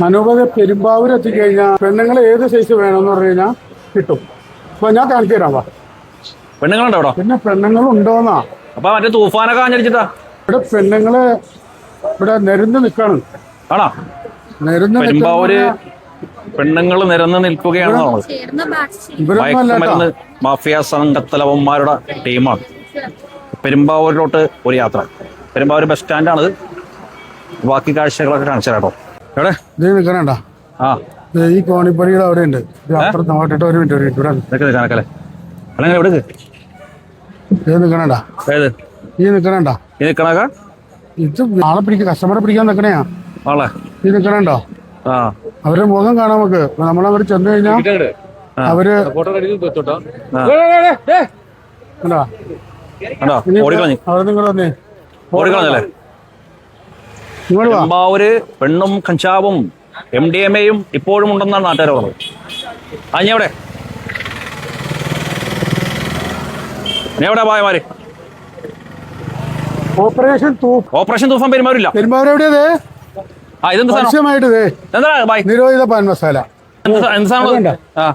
അനൂപത് പെരുമ്പാവൂർ എത്തിക്കഴിഞ്ഞാൽ പെണ്ണുങ്ങൾ ഏത് സൈസ് വേണമെന്ന് പറഞ്ഞു കഴിഞ്ഞാൽ കിട്ടും. അപ്പൊ ഞാൻ കാണിച്ചു തരാം. വാ, പെണ്ണുങ്ങളുണ്ടോ ഇവിടെ? പിന്നെ പെണ്ണുങ്ങൾ ഉണ്ടോന്നാ. അപ്പൊ മറ്റേ തൂഫാനൊക്കെ കാണിച്ചിട്ടാ ഇവിടെ പെണ്ണുങ്ങള് ഇവിടെ നിരന്ന് നിൽക്കാണ്. ആണോ? നിരന്ന് പെരുമ്പാവൂര് പെണ്ണുങ്ങൾ നിരന്ന് നിൽക്കുകയാണെന്ന് മയക്കുമരുന്ന് മാഫിയ സംഘത്തലവന്മാരുടെ ടീമാണ്. പെരുമ്പാവൂരിലോട്ട് ഒരു യാത്ര. പെരുമ്പാവൂർ ബസ് സ്റ്റാൻഡാണിത്. ബാക്കി കാഴ്ചകളൊക്കെ കാണിച്ചു കേട്ടോ. എവിടെ നിൽക്കണേണ്ട? ആ, ഈ കോണിപ്പടികൾ അവിടെ ഉണ്ട്. അപ്പുറത്ത് നോട്ടിട്ട് ഒരു മിനിറ്റ് ഇവിടെ നിൽക്കണക്കല്ലേ അല്ലെങ്കിൽ എവിടെ നിൽക്കണേണ്ട? ഏത് ഈ നിൽക്കണേണ്ട? ഈ നിൽക്കണക്ക ഇത് ആളെ പിടിക്കാൻ, കസ്റ്റമറെ പിടിക്കാൻ നിൽക്കണയാ ആളെ. ഈ നിൽക്കണേണ്ടോ? ആ, അവരുടെ മുഖം കാണാൻ നമുക്ക്. നമ്മളവർ ചെന്ന് കഴിഞ്ഞാൽ അവര് അവിടെ നിങ്ങൾ വന്നേ. ഓടിക്കളഞ്ഞല്ലേ? പെരുമ്പാവൂര് പെണ്ണും കഞ്ചാവും MDMA-യും ഇപ്പോഴും ഉണ്ടെന്നാണ് നാട്ടുകാർ പറഞ്ഞത്. അഞ്ഞെവിടെ എവിടെ പായമാര്? ഓപ്പറേഷൻ തൂഫാൻ പെരുമാറില്ല. പെരുമ്പാവൂർ എവിടെയത്? ആ, ഇതെന്താ എന്താ ബായ്? നിരോധിത പാൻ മസാല. എന്ത് സാധനം? ആ,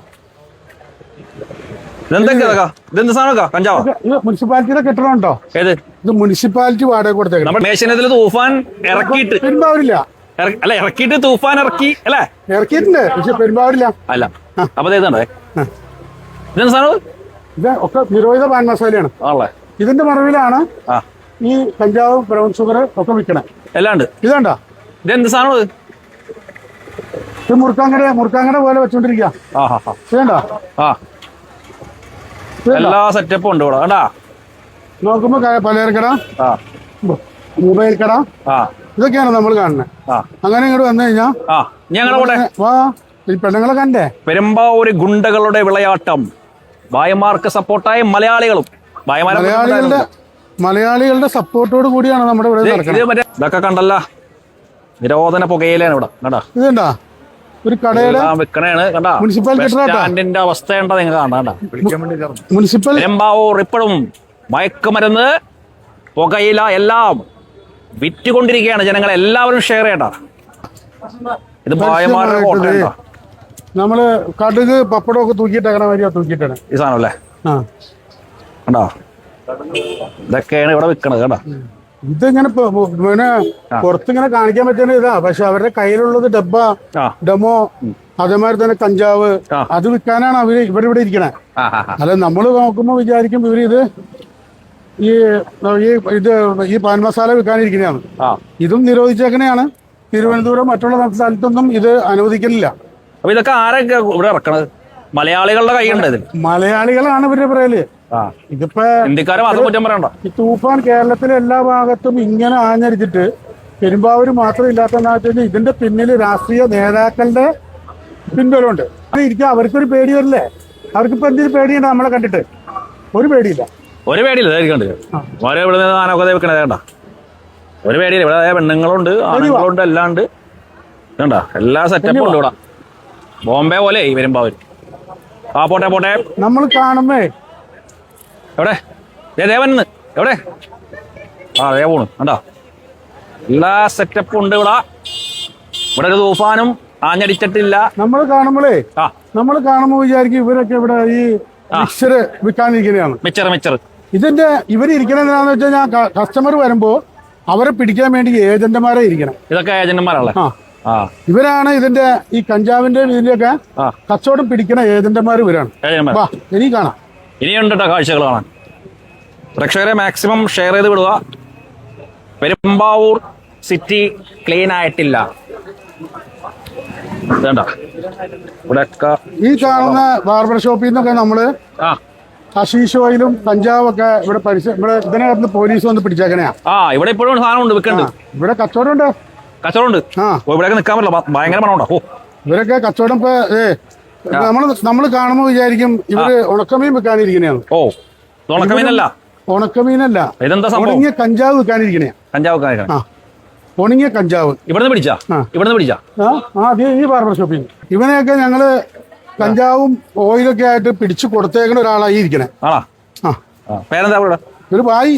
ഇതെന്ത് സാധനം? കഞ്ചാവോ? മുനിസിപ്പാലിറ്റിയുടെ കെട്ടണുണ്ടോ? ഏത്? ഇത് മുനിസിപ്പാലിറ്റി വാടക കൊടുത്തേക്കണം. നമ്മുടെ മേശനത്തിൽ തൂഫാൻ ഇറക്കിയിട്ട് പെരുമ്പാവൂരില്ല. അല്ല, ഇറക്കിയിട്ട് തൂഫാൻ ഇറക്കി അല്ലേ? ഇറക്കിയിട്ടുണ്ട്, പക്ഷെ പെരുമ്പാവൂരില്ല. അല്ല, അപ്പൊ ഇതെന്താ ഇതെന്ത് സാധനം? ഇത് ഒക്കെ നിരോധിത പാൻ മസാലയാണ്. ആണല്ലേ? ഇതിന്റെ മറവിലാണ് ഈ കഞ്ചാവ്, ബ്രൗൺ ഷുഗർ ഒക്കെ വിൽക്കണേ. എല്ലാണ്ട് ഇതാണ്ടാ? ഇതെന്ത് സാധനം? ഇത് മുറുക്കാങ്കട പോലെ വെച്ചോണ്ടിരിക്കുക. ഇതേണ്ടാ? ആ, എല്ലാ സെറ്റപ്പും ഉണ്ട് ഇവിടെ. കണ്ടാ നോക്കുമ്പോ പലചരക്കട, മൊബൈൽ കട, ഇതൊക്കെയാണ് നമ്മൾ കാണുന്നത്. അങ്ങനെ ഇങ്ങോട്ട് വന്നു കഴിഞ്ഞാ വാ, ഈ പെണ്ണുങ്ങളെ കണ്ടേ. പെരുമ്പാവൂര് ഗുണ്ടകളുടെ വിളയാട്ടം. ഭായമാർക്ക് സപ്പോർട്ടായ മലയാളികളും മലയാളികളുടെ സപ്പോർട്ടോട് കൂടിയാണ് നമ്മുടെ ഇവിടെ നടക്കുന്നത്. ഇതൊക്കെ കണ്ടല്ല, നിരോധന പുകയിലാണ് ഇവിടെ. കണ്ടാ? ഇതുണ്ടാ? ഒരു കടയുടെ വിൽക്കണേണ്. കണ്ടാ? സ്റ്റാൻഡിന്റെ അവസ്ഥ ഉണ്ടോ നിങ്ങൾ കാണാ? മുനിസിപ്പൽ പെരുമ്പാവൂർ ഇപ്പോഴും മയക്കുമരുന്ന്, പുകയില എല്ലാം വിറ്റുകൊണ്ടിരിക്കുകയാണ്. ജനങ്ങൾ എല്ലാവരും ഷെയർ ചെയ്യണ്ട. ഇത് ഭായമാരുടെ ഹോട്ടലുണ്ടോ? നമ്മള് കടുക് പപ്പടം ഒക്കെ തൂക്കിയിട്ടേക്കണ മാതിരിയാ തൂക്കിയിട്ടാണ് ഈ സാധനം അല്ലേ? കണ്ടോ? ഇതൊക്കെയാണ് ഇവിടെ വിൽക്കണത്. കണ്ടോ? ഇതിങ്ങനെ പിന്നെ പുറത്തിങ്ങനെ കാണിക്കാൻ പറ്റുന്ന ഇതാ, പക്ഷെ അവരുടെ കയ്യിലുള്ളത് ഡെമോ, അതേമാതിരി തന്നെ കഞ്ചാവ്, അത് വിൽക്കാനാണ് ഇവരിവിടെ ഇരിക്കണേ. അല്ല, നമ്മള് നോക്കുമ്പോ വിചാരിക്കും ഈ പാൻ മസാല വിൽക്കാനിരിക്കുന്നതാണ്. ഇതും നിരോധിച്ചേക്കണെയാണ്. തിരുവനന്തപുരം മറ്റുള്ള സ്ഥലത്തൊന്നും ഇത് അനുവദിക്കുന്നില്ല. അപ്പൊ ഇതൊക്കെ ആരൊക്കെ ഇവിടെ ഇറക്കണത്? മലയാളികളുടെ കൈയുണ്ട് ഇതിൽ. മലയാളികളാണ് ഇവരുടെ പറയല്. ഇതിപ്പോ ഈ തൂഫാൻ കേരളത്തിലെ എല്ലാ ഭാഗത്തും ഇങ്ങനെ ആഞ്ഞടിച്ചിട്ട് പെരുമ്പാവൂര് മാത്രം ഇല്ലാത്തതെന്ന് വെച്ചാൽ ഇതിന്റെ പിന്നിൽ രാഷ്ട്രീയ നേതാക്കളുടെ പിൻബലമുണ്ട്. ഇരിക്കും, അവർക്കൊരു പേടി വരില്ലേ? അവർക്കിപ്പോ എന്തിനു പേടിയുണ്ട്? നമ്മളെ കണ്ടിട്ട് ഒരു പേടിയില്ല. ഒരു പേടിയില്ല. ഒരു പേടിയില്ല. ഇവിടെ പെണ്ണുങ്ങളുണ്ട്, ആണുങ്ങളുണ്ട്, എല്ലാം ഉണ്ട്. വേണ്ട, എല്ലാ സെറ്റപ്പും ഉണ്ട് ഇവിടെ. ബോംബെ പോലെ ഈ പെരുമ്പാവൂര്. ആ, പോട്ടെ. നമ്മൾ കാണുമ്പോ എവിടെ ദേവന് എവിടെ? ആ, അതേ പോണു. കണ്ടോ? എല്ലാ സെറ്റപ്പും ഉണ്ട് ഇവിടെ. ഇവിടെ ഒരു തൂഫാനും ആഞ്ഞടിച്ചിട്ടില്ല. നമ്മൾ കാണുമ്പോ വിചാരിക്കും ഇവരൊക്കെ ഇവിടെ ഈ മിക്സറ് വിൽക്കാനിരിക്കുന്നതാണ്. മിച്ചർ ഇതിന്റെ ഇവരിയ്ക്കണ എന്താണെന്ന് വെച്ച് കഴിഞ്ഞാൽ കസ്റ്റമർ വരുമ്പോ അവരെ പിടിക്കാൻ വേണ്ടി ഏജന്റുമാരെ ഇരിക്കണം. ഇതൊക്കെ ഏജന്റുമാരല്ലേ? ഇവരാണ് ഇതിന്റെ ഈ കഞ്ചാവിന്റെ ഇതിലൊക്കെ കച്ചവടം പിടിക്കണ ഏജന്റുമാർ ഇവരാണ്. ഇനി കാണാം. ഇനിയുണ്ട് കേട്ടോ കാഴ്ചകൾ കാണാൻ. പ്രേക്ഷകരെ മാക്സിമം ഷെയർ ചെയ്ത് വിടുക. പെരുമ്പാവൂർ സിറ്റി ക്ലീൻ ആയിട്ടില്ല. ഇവിടെയൊക്കെ ഈ കാണുന്ന ബാർബർ ഷോപ്പിൽ നിന്നൊക്കെ നമ്മള് ഹഷീഷ് ഓയിലും കഞ്ചാവൊക്കെ ഇവിടെ ഇതിനകത്ത് പോലീസ് വന്ന് പിടിച്ചേക്കണയാ. ഇവിടെ ഇപ്പോഴും സാധനം ഉണ്ട്, വിൽക്കുന്നുണ്ട്. ഇവിടെ കച്ചവടമുണ്ട്. ഇവിടെയൊക്കെ നിൽക്കാൻ പറ്റില്ല, ഭയങ്കര മണമുണ്ടോ? ഇവരൊക്കെ കച്ചവടം ഇപ്പൊ നമ്മള് കാണുമ്പോ വിചാരിക്കും ഇവര് ഉണക്കമീൻ വിൽക്കാനിരിക്കണയാണ്. ഉണക്കമീനല്ല, ഉണങ്ങിയ കഞ്ചാവ് വിൽക്കാനിരിക്കണേ. ഉണങ്ങിയ കഞ്ചാവ് ഇവിടുന്ന് പിടിച്ചാ ഈ ബാർബർ ഷോപ്പിൽ ഇവനെയൊക്കെ ഞങ്ങള് കഞ്ചാവും ഓയിലൊക്കെ ആയിട്ട് പിടിച്ചു കൊടുത്തേക്കുന്ന ഒരാളായി ഇരിക്കണേ. പേരെന്താ? ഒരു ഭായി,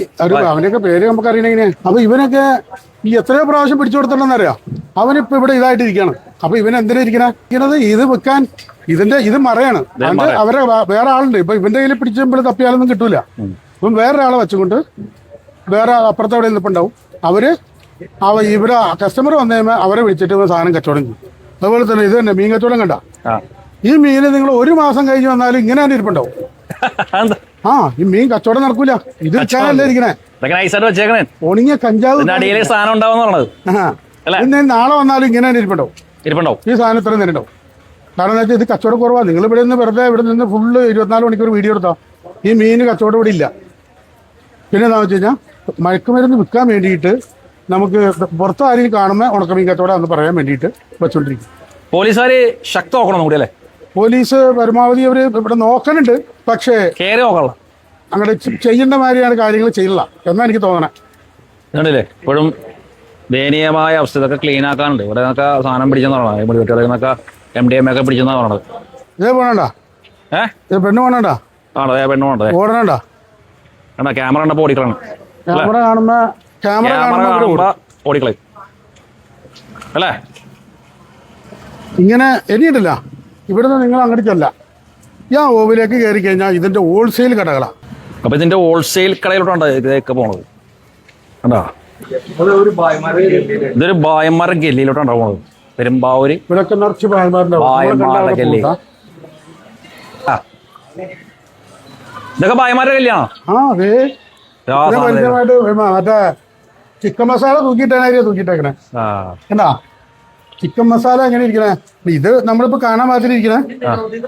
അവന്റെയൊക്കെ പേര് നമുക്ക് അറിയണെങ്ങനെ. അപ്പൊ ഇവനൊക്കെ ഈ എത്രയോ പ്രാവശ്യം പിടിച്ചു കൊടുത്തിട്ടുണ്ടെന്നറിയാം. അവനിപ്പോ ഇവിടെ ഇതായിട്ടിരിക്കുകയാണ്. അപ്പൊ ഇവൻ എന്തിനാ ഇരിക്കണത്? ഇത് വെക്കാൻ ഇത് മറയാണ്. അവരെ വേറെ ആളുണ്ട്. ഇപ്പൊ ഇവന്റെ കയ്യിൽ പിടിച്ചപ്പോൾ തപ്പിയാലൊന്നും കിട്ടൂല. ഇപ്പം വേറൊരാളെ വെച്ചുകൊണ്ട് വേറെ അപ്പുറത്തെ എവിടെ നിൽപ്പുണ്ടാവും. ഇവിടെ കസ്റ്റമർ വന്നു കഴിയുമ്പോൾ അവരെ വിളിച്ചിട്ട് സാധനം കച്ചവടം ചെയ്യും. അതുപോലെ തന്നെ ഇത് തന്നെ മീൻ കച്ചവടം കണ്ട. ഈ മീന് നിങ്ങൾ 1 മാസം കഴിഞ്ഞ് വന്നാലും ഇങ്ങനെ തന്നെ ഇരിപ്പുണ്ടാവും. ഈ മീൻ കച്ചവടം നടക്കൂല. ഇത് വെച്ചാലല്ലേ ഇരിക്കണേ. ഒണിങ്ങിയ കഞ്ചാവ് പിന്നെ നാളെ വന്നാലും ഇങ്ങനെ തന്നെ ഇരിപ്പുണ്ടാവും. ഈ സാധനം ഇത്രയും തന്നെ ഉണ്ടാവും. കാരണം എന്താ വെച്ചാൽ ഇത് കച്ചവടം കുറവാണ്. നിങ്ങൾ ഇവിടെ നിന്ന് വെറുതെ ഇവിടെ നിന്ന് ഫുള്ള് 24 മണിക്കൂർ വീഡിയോ എടുത്താൽ ഈ മീന് കച്ചവടം ഇവിടെ ഇല്ല. പിന്നെ എന്താണെന്ന് വെച്ച് കഴിഞ്ഞാൽ മയക്കുമരുന്ന് വിൽക്കാൻ വേണ്ടിയിട്ട് നമുക്ക് പുറത്ത് ആരെയും കാണുമ്പോൾ ഉണക്കമീൻ കച്ചവടം എന്ന് പറയാൻ വേണ്ടിയിട്ട് വെച്ചോണ്ടിരിക്കും. പോലീസുകാര് ശക്തമാക്കണം കൂടി അല്ലേ? പോലീസ് പരമാവധി അവര് ഇവിടെ നോക്കണുണ്ട്. പക്ഷേ അങ്ങനെ ചെയ്യേണ്ട മാതിരിയാണ് കാര്യങ്ങൾ ചെയ്യില്ല എന്നാ എനിക്ക് തോന്നണേ. ഇപ്പോഴും ദയനീയമായ അവസ്ഥ. ഇതൊക്കെ ക്ലീൻ ആക്കാനുണ്ട്. ഇവിടെ നിന്നൊക്കെ സാധനം പിടിച്ചെന്നാണ് മുടിവെട്ടുകളൊക്കെ MDMA ഒക്കെ പിടിച്ചെന്നാ പറഞ്ഞത്. ഇതേ പോണണ്ട പെണ്ണ് പോണണ്ട പെണ്ണ് പോണണ്ട ഓടണണ്ട. ക്യാമറ കണ്ടപ്പോ ഓടിക്കളാണ്. ക്യാമറ കാണുമ്പോ ഓടിക്കളെ അല്ലേ? ഇഇങ്ങനെ എരിയിട്ടില്ല. ഇവിടുന്ന് നിങ്ങൾ അങ്ങോട്ട് ചെല്ല. ഓവിലേക്ക് കയറി കഴിഞ്ഞാൽ ഇതിന്റെ ഹോൾസെയിൽ കടകളാണ്. അപ്പൊ ഇതിന്റെ ഹോൾസെയിൽ കടയിലോട്ടാണ് ഇതൊക്കെ പോണത്. കണ്ടാ ഇതൊരു ബായന്മാരുടെ ഗല്ലിയിലോട്ടാണ് പോണത്. പെരുമ്പാവൂര് ഇവിടൊക്കെ നിറച്ച് ബായന്മാരുടെ ഗല്ലി. ഇതൊക്കെ ബായന്മാരുടെ ഗല്ലിയാണോ? മറ്റേ ചിക്കൻ മസാല തൂക്കിയിട്ടേക്കണേ. എന്താ ചിക്കൻ മസാല എങ്ങനെ ഇരിക്കണേ? ഇത് നമ്മളിപ്പോ കാണാൻ മാത്രം ഇരിക്കണേ.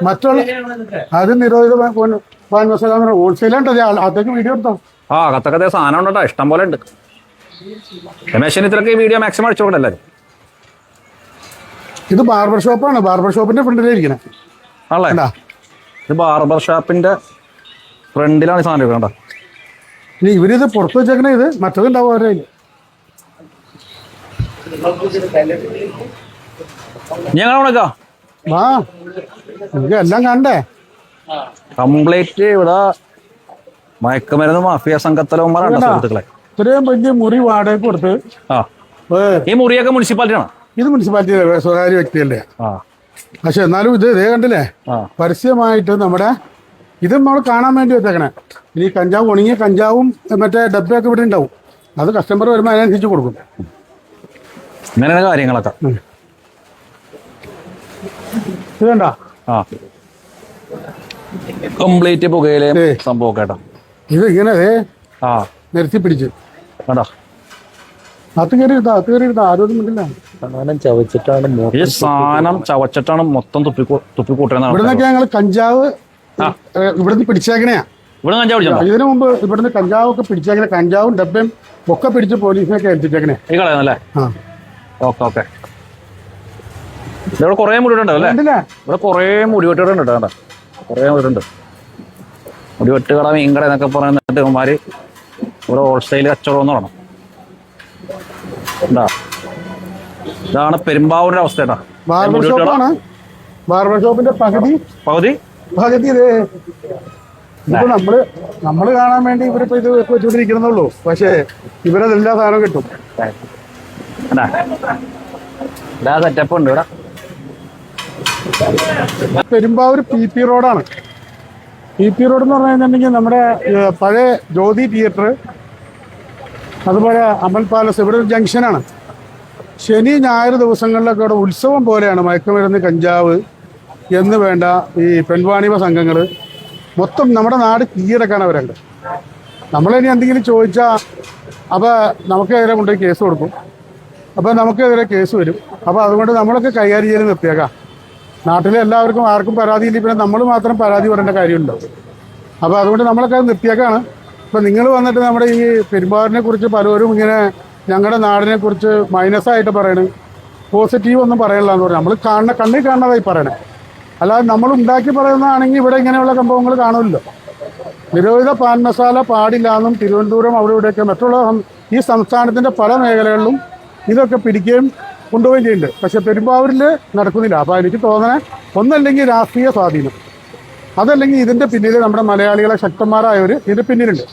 മറ്റുള്ള അത് നിരോധിത പാൻ മസാല ഹോൾസെയിലുണ്ട്. അതൊക്കെ വീഡിയോ എടുത്തോ. കത്തക്കത്തെ സാധനം ഉണ്ടോ? ഇഷ്ടം പോലെ ഉണ്ട്. രമേശൻ ഇത്രയൊക്കെ വീഡിയോ മാക്സിമം അടിച്ചു കൊടുക്കണ്ടല്ലേ? ഇത് ബാർബർ ഷോപ്പാണ്. ബാർബർ ഷോപ്പിന്റെ ഫ്രണ്ടിലേ ഇരിക്കണേ. ഇത് ബാർബർ ഷോപ്പിന്റെ ഫ്രണ്ടിലാണ് സാധനം ഇരിക്കണ്ട. ഇനി ഇവരിത് പുറത്ത് വെച്ചേക്കണേ. ഇത് മറ്റതുണ്ടാവും അവരെ. എല്ലാം കണ്ടേ കംപ്ലീറ്റ്. ഇവിടെ മയക്കുമരുന്ന് മാഫിയ സംഘത്തലവന്മാരാണ് സുഹൃത്തുക്കളെ. ഇത്രയും വലിയ മുറി വാടക കൊടുത്ത്. ഈ മുറിയൊക്കെ മുനിസിപ്പാലിറ്റിയാണ്. ഇത് മുനിസിപ്പാലിറ്റി സ്വകാര്യ വ്യക്തിയല്ലേ? പക്ഷെ എന്നാലും ഇതേ കണ്ടില്ലേ പരസ്യമായിട്ട് നമ്മുടെ ഇത് നമ്മൾ കാണാൻ വേണ്ടി വെച്ചേക്കണേ. ഇനി കഞ്ചാവ് ഉണങ്ങിയ കഞ്ചാവും മറ്റേ ഡബ്ബയൊക്കെ ഇവിടെ ഉണ്ടാവും. അത് കസ്റ്റമർ വരുമ്പോൾ അതിനനുസരിച്ച് കൊടുക്കും. ഇങ്ങനെയാണ് കാര്യങ്ങളൊക്കെ. ഇത് കണ്ട കംപ്ലീറ്റ് പുകയിലെ സംഭവം കേട്ടോ. ഇത് ഇങ്ങനെ നിരത്തി പിടിച്ച് അകത്ത് കയറിയിരുന്ന ആരോഗ്യം ഉണ്ടല്ല. സാധനം ചവച്ചിട്ടാണ് മൊത്തം തുപ്പിക്കൂട്ടുന്നത്. ഇവിടുന്നൊക്കെ ഞങ്ങൾ കഞ്ചാവ് ഇവിടുന്ന് പിടിച്ചേക്കണയാ. ഇതിനു മുമ്പ് ഇവിടുന്ന് കഞ്ചാവൊക്കെ പിടിച്ചേക്കണേ. കഞ്ചാവും ഡബ്ബയും ഒക്കെ പിടിച്ച് പോലീസിനൊക്കെ ഏൽപ്പിച്ചേക്കണേ. ഇവിടെ കൊറേ മുടിവെട്ടുണ്ട് അല്ലേ? ഇവിടെ കൊറേ മുടിവെട്ടുകളുണ്ട് കേട്ടോ. കൊറേ മുടിവെട്ടുണ്ട്. മുടിവെട്ട് കട, മീൻ കട എന്നൊക്കെ പറയുന്നിട്ട് ഇവന്മാര് ഇവിടെ ഹോൾസെയിൽ കച്ചവടം എന്ന് പറയണം. ഇതാണ് പെരുമ്പാവൂരിന്റെ അവസ്ഥ കേട്ടോ. ബാർബർ ഷോപ്പിന്റെ പകുതി ഇപ്പൊ നമ്മള് കാണാൻ വേണ്ടി ഇവരിപ്പോ ഇത് വെച്ചുകൊണ്ടിരിക്കുന്നുള്ളൂ. പക്ഷേ ഇവരതെല്ലാ സാധനവും കിട്ടും. സെറ്റപ്പ് ഉണ്ട് ഇവിടെ. പെരുമ്പാവൂർ PP റോഡാണ്. PP റോഡ് എന്ന് പറഞ്ഞു കഴിഞ്ഞിട്ടുണ്ടെങ്കിൽ നമ്മുടെ പഴയ ജ്യോതി തിയേറ്റർ, അതുപോലെ അമൽ പാലസ്, ഇവിടെ ഒരു ജംഗ്ഷനാണ്. ശനി ഞായർ ദിവസങ്ങളിലൊക്കെ ഇവിടെ ഉത്സവം പോലെയാണ്. മയക്കുമരുന്ന്, കഞ്ചാവ് എന്ന് വേണ്ട ഈ പെൺവാണിഭ സംഘങ്ങൾ മൊത്തം നമ്മുടെ നാട് കീഴടക്കാൻ അവരുണ്ട്. നമ്മളിനി എന്തെങ്കിലും ചോദിച്ചാൽ അപ്പോൾ നമുക്കെതിരെ കൊണ്ടുപോയി കേസ് കൊടുക്കും. അപ്പോൾ നമുക്കെതിരെ കേസ് വരും. അപ്പോൾ അതുകൊണ്ട് നമ്മളൊക്കെ കൈകാര്യം ചെയ്ത് നിർത്തിയേക്കാം. നാട്ടിലെ എല്ലാവർക്കും ആർക്കും പരാതിയില്ല. പിന്നെ നമ്മൾ മാത്രം പരാതി പറയേണ്ട കാര്യമുണ്ടോ? അപ്പോൾ അതുകൊണ്ട് നമ്മളൊക്കെ അത് നിർത്തിയേക്കാണ്. ഇപ്പം നിങ്ങൾ വന്നിട്ട് നമ്മുടെ ഈ പെരുമ്പാവൂരിനെ കുറിച്ച് പലരും ഇങ്ങനെ ഞങ്ങളുടെ നാടിനെ കുറിച്ച് മൈനസായിട്ട് പറയണം, പോസിറ്റീവ് ഒന്നും പറയണില്ല എന്ന് പറഞ്ഞു. നമ്മൾ കണ്ണിൽ കാണുന്നതായി പറയണേ. അല്ലാതെ നമ്മൾ ഉണ്ടാക്കി പറയുന്നതാണെങ്കിൽ ഇവിടെ ഇങ്ങനെയുള്ള സംഭവങ്ങൾ കാണുമല്ലോ. നിരോധിത പാൻ മസാല പാടില്ല എന്നും തിരുവനന്തപുരം അവിടെ ഇവിടെയൊക്കെ മറ്റുള്ള ഈ സംസ്ഥാനത്തിൻ്റെ പല മേഖലകളിലും ഇതൊക്കെ പിടിക്കുകയും കൊണ്ടുപോവുകയും ചെയ്യുന്നുണ്ട്. പക്ഷെ പെരുമ്പാവൂരിൽ നടക്കുന്നില്ല. അപ്പോൾ എനിക്ക് തോന്നണേ ഒന്നല്ലെങ്കിൽ രാഷ്ട്രീയ സ്വാധീനം, അതല്ലെങ്കിൽ ഇതിൻ്റെ പിന്നിൽ നമ്മുടെ മലയാളികളെ ശക്തന്മാരായവർ ഇതിൻ്റെ പിന്നിലുണ്ട്.